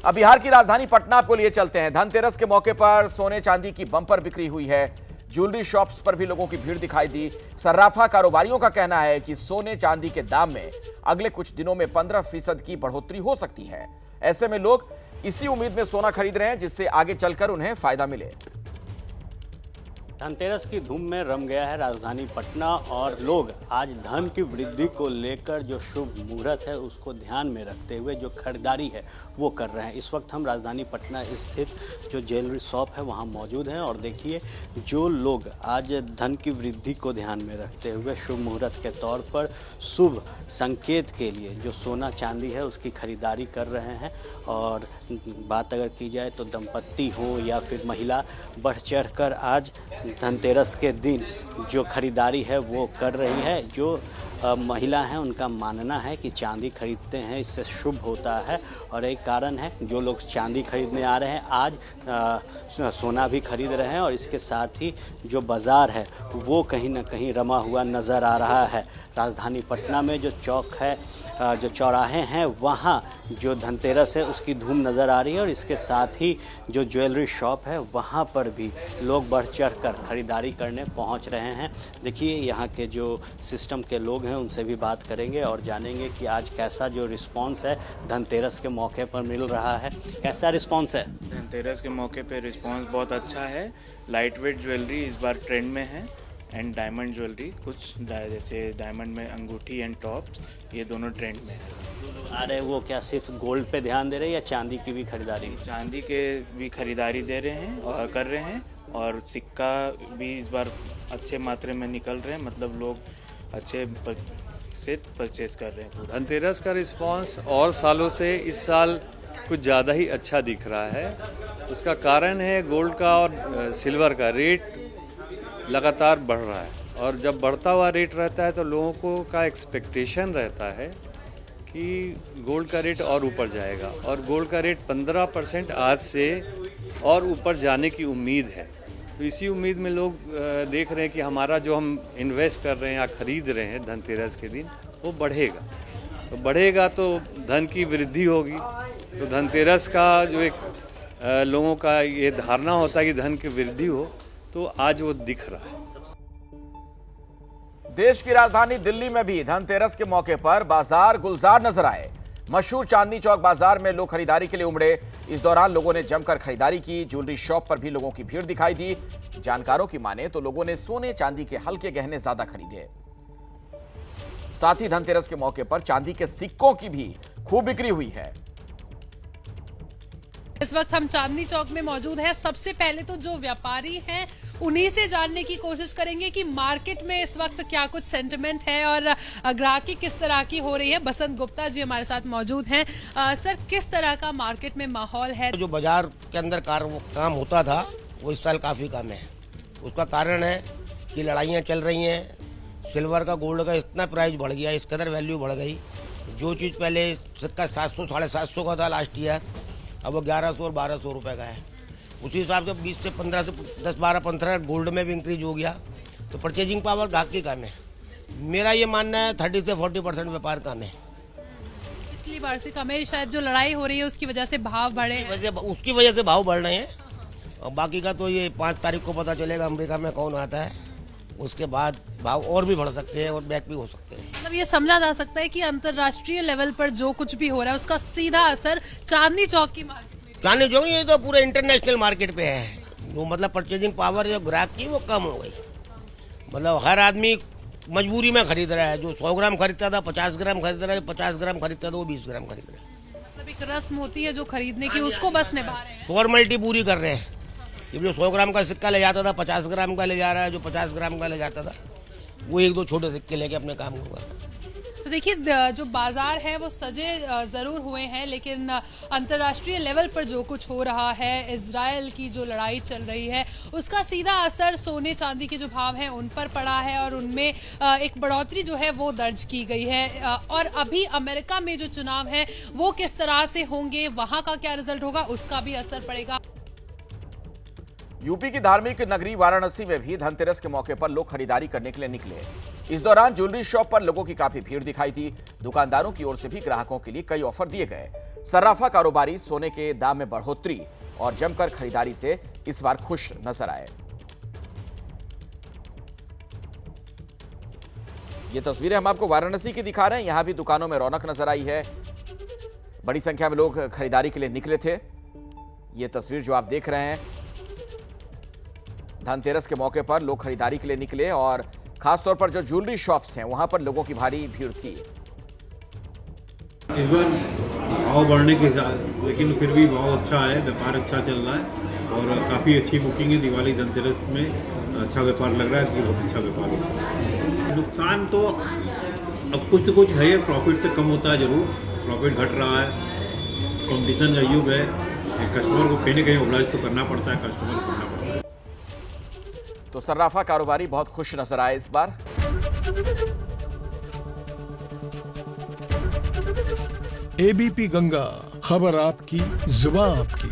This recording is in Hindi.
अब बिहार की राजधानी पटना आपको लिए चलते हैं। धनतेरस के मौके पर सोने चांदी की बम्पर बिक्री हुई है। ज्वेलरी शॉप्स पर भी लोगों की भीड़ दिखाई दी। सर्राफा कारोबारियों का कहना है कि सोने चांदी के दाम में अगले कुछ दिनों में 15% की बढ़ोतरी हो सकती है। ऐसे में लोग इसी उम्मीद में सोना खरीद रहे हैं जिससे आगे चलकर उन्हें फायदा मिले। धनतेरस की धूम में रम गया है राजधानी पटना और लोग आज धन की वृद्धि को लेकर जो शुभ मुहूर्त है उसको ध्यान में रखते हुए जो खरीदारी है वो कर रहे हैं। इस वक्त हम राजधानी पटना स्थित जो ज्वेलरी शॉप है वहाँ मौजूद हैं और देखिए जो लोग आज धन की वृद्धि को ध्यान में रखते हुए शुभ मुहूर्त के तौर पर शुभ संकेत के लिए जो सोना चांदी है उसकी खरीदारी कर रहे हैं। और बात अगर की जाए तो दंपत्ति हो या फिर महिला बढ़ चढ़ कर आज धनतेरस के दिन जो खरीदारी है वो कर रही है। जो महिला हैं उनका मानना है कि चांदी खरीदते हैं इससे शुभ होता है और एक कारण है जो लोग चांदी खरीदने आ रहे हैं आज सोना भी खरीद रहे हैं और इसके साथ ही जो बाज़ार है वो कहीं ना कहीं रमा हुआ नज़र आ रहा है। राजधानी पटना में जो चौक है जो चौराहे हैं वहाँ जो धनतेरस है उसकी धूम नज़र आ रही है और इसके साथ ही जो ज्वेलरी शॉप है वहाँ पर भी लोग बढ़ चढ़ कर ख़रीदारी करने पहुँच रहे हैं। देखिए यहाँ के जो सिस्टम के लोग हैं उनसे भी बात करेंगे और जानेंगे कि आज कैसा जो रिस्पांस है धनतेरस के मौके पर मिल रहा है। कैसा रिस्पांस है? धनतेरस के मौके पे रिस्पांस बहुत अच्छा है। लाइट वेट ज्वेलरी इस बार ट्रेंड में है एंड डायमंड ज्वेलरी कुछ जैसे डायमंड में अंगूठी एंड टॉप्स ये दोनों ट्रेंड में है। अरे वो क्या सिर्फ गोल्ड पे ध्यान दे रहे हैं या चांदी की भी खरीदारी? चांदी के भी खरीदारी दे रहे हैं और कर रहे हैं और सिक्का भी इस बार अच्छे मात्रा में निकल रहे हैं, मतलब लोग अच्छे से परचेस कर रहे हैं। धनतेरस का रिस्पांस और सालों से इस साल कुछ ज़्यादा ही अच्छा दिख रहा है। उसका कारण है गोल्ड का और सिल्वर का रेट लगातार बढ़ रहा है और जब बढ़ता हुआ रेट रहता है तो लोगों को का एक्सपेक्टेशन रहता है कि गोल्ड का रेट और ऊपर जाएगा और गोल्ड का रेट 15% आज से और ऊपर जाने की उम्मीद है। तो इसी उम्मीद में लोग देख रहे हैं कि हमारा जो हम इन्वेस्ट कर रहे हैं या ख़रीद रहे हैं धनतेरस के दिन वो बढ़ेगा। तो बढ़ेगा तो धन की वृद्धि होगी। तो धनतेरस का जो एक लोगों का ये धारणा होता है कि धन की वृद्धि हो तो आज वो दिख रहा है। देश की राजधानी दिल्ली में भी धनतेरस के मौके पर बाजार गुलजार नजर आए। मशहूर चांदनी चौक बाजार में लोग खरीदारी के लिए उमड़े। इस दौरान लोगों ने जमकर खरीदारी की। ज्वेलरी शॉप पर भी लोगों की भीड़ दिखाई दी। जानकारों की माने तो लोगों ने सोने चांदी के हल्के गहने ज्यादा खरीदे। साथ ही धनतेरस के मौके पर चांदी के सिक्कों की भी खूब बिक्री हुई है। इस वक्त हम चांदनी चौक में मौजूद हैं। सबसे पहले तो जो व्यापारी हैं उन्हीं से जानने की कोशिश करेंगे कि मार्केट में इस वक्त क्या कुछ सेंटिमेंट है और ग्राहकी किस तरह की हो रही है। बसंत गुप्ता जी हमारे साथ मौजूद हैं। सर, किस तरह का मार्केट में माहौल है? जो बाजार के अंदर काम होता था वो इस साल काफ़ी कम है। उसका कारण है कि लड़ाइयाँ चल रही हैं। सिल्वर का गोल्ड का इतना प्राइस बढ़ गया, इस कदर वैल्यू बढ़ गई। जो चीज़ पहले सिक्का 700 750 का था लास्ट ईयर, अब वो 1100 और 1200 रुपये का है। उसी हिसाब से 20 से 15 से 10 12 15 गोल्ड में भी इंक्रीज हो गया। तो परचेजिंग पावर ग्राहक की कम है। मेरा ये मानना है 30 से 40% व्यापार कम है। पिछली बार से कम है, शायद जो लड़ाई हो रही है उसकी वजह से भाव बढ़े हैं। उसकी वजह से भाव बढ़ रहे हैं और बाकी का तो ये 5 तारीख को पता चलेगा अमेरिका में कौन आता है। उसके बाद भाव और भी बढ़ सकते हैं और बैक भी हो सकते हैं। मतलब ये समझा जा सकता है कि अंतर्राष्ट्रीय लेवल पर जो कुछ भी हो रहा है उसका सीधा असर चांदनी चौक की मार्केट में। चांदनी चौक ये तो पूरे इंटरनेशनल मार्केट पे है। वो मतलब परचेजिंग पावर जो ग्राहक की वो कम हो गई। मतलब हर आदमी मजबूरी में खरीद रहा है। जो 100 ग्राम खरीदता था 50 ग्राम खरीद रहा है, 50 ग्राम खरीदता था वो 20 ग्राम खरीद रहा है। मतलब एक रस्म होती है जो खरीदने की, उसको बस निभा रहे हैं, फॉर्मेलिटी पूरी कर रहे हैं। जो 100 ग्राम का सिक्का ले जाता था 50 ग्राम का ले जा रहा है। जो 50 ग्राम का ले जाता था वो 1-2 छोटे सिक्के लेके अपने काम को कर रहा है। तो देखिए जो बाजार है वो सजे ज़रूर हुए हैं, लेकिन अंतर्राष्ट्रीय लेवल पर जो कुछ हो रहा है, इजराइल की जो लड़ाई चल रही है, उसका सीधा असर सोने चांदी के जो भाव हैं उन पर पड़ा है और उनमें एक बढ़ोतरी जो है वो दर्ज की गई है। और अभी अमेरिका में जो चुनाव है वो किस तरह से होंगे, वहाँ का क्या रिजल्ट होगा, उसका भी असर पड़ेगा। यूपी की धार्मिक नगरी वाराणसी में भी धनतेरस के मौके पर लोग खरीदारी करने के लिए निकले। इस दौरान ज्वेलरी शॉप पर लोगों की काफी भीड़ दिखाई दी। दुकानदारों की ओर से भी ग्राहकों के लिए कई ऑफर दिए गए। सर्राफा कारोबारी सोने के दाम में बढ़ोतरी और जमकर खरीदारी से इस बार खुश नजर आए। ये तस्वीरें हम आपको वाराणसी की दिखा रहे हैं। यहां भी दुकानों में रौनक नजर आई है। बड़ी संख्या में लोग खरीदारी के लिए निकले थे। ये तस्वीर जो आप देख रहे हैं, धनतेरस के मौके पर लोग खरीदारी के लिए निकले और खासतौर पर जो ज्वेलरी शॉप्स हैं वहां पर लोगों की भारी भीड़ थी। इस बार भाव बढ़ने के साथ, लेकिन फिर भी भाव अच्छा है, व्यापार अच्छा चल रहा है और काफ़ी अच्छी बुकिंग है। दिवाली धनतेरस में अच्छा व्यापार लग रहा है, बहुत अच्छा व्यापार होता है। नुकसान तो अब कुछ है, प्रॉफिट से कम होता है जरूर, प्रॉफिट घट रहा है, कंपटीशन का युग है, कस्टमर को कहीं ना कहीं ओब्लाइज तो करना पड़ता है, कस्टमर को करना पड़ता है। तो सर्राफा कारोबारी बहुत खुश नजर आए इस बार। एबीपी गंगा, खबर आपकी, जुबान आपकी।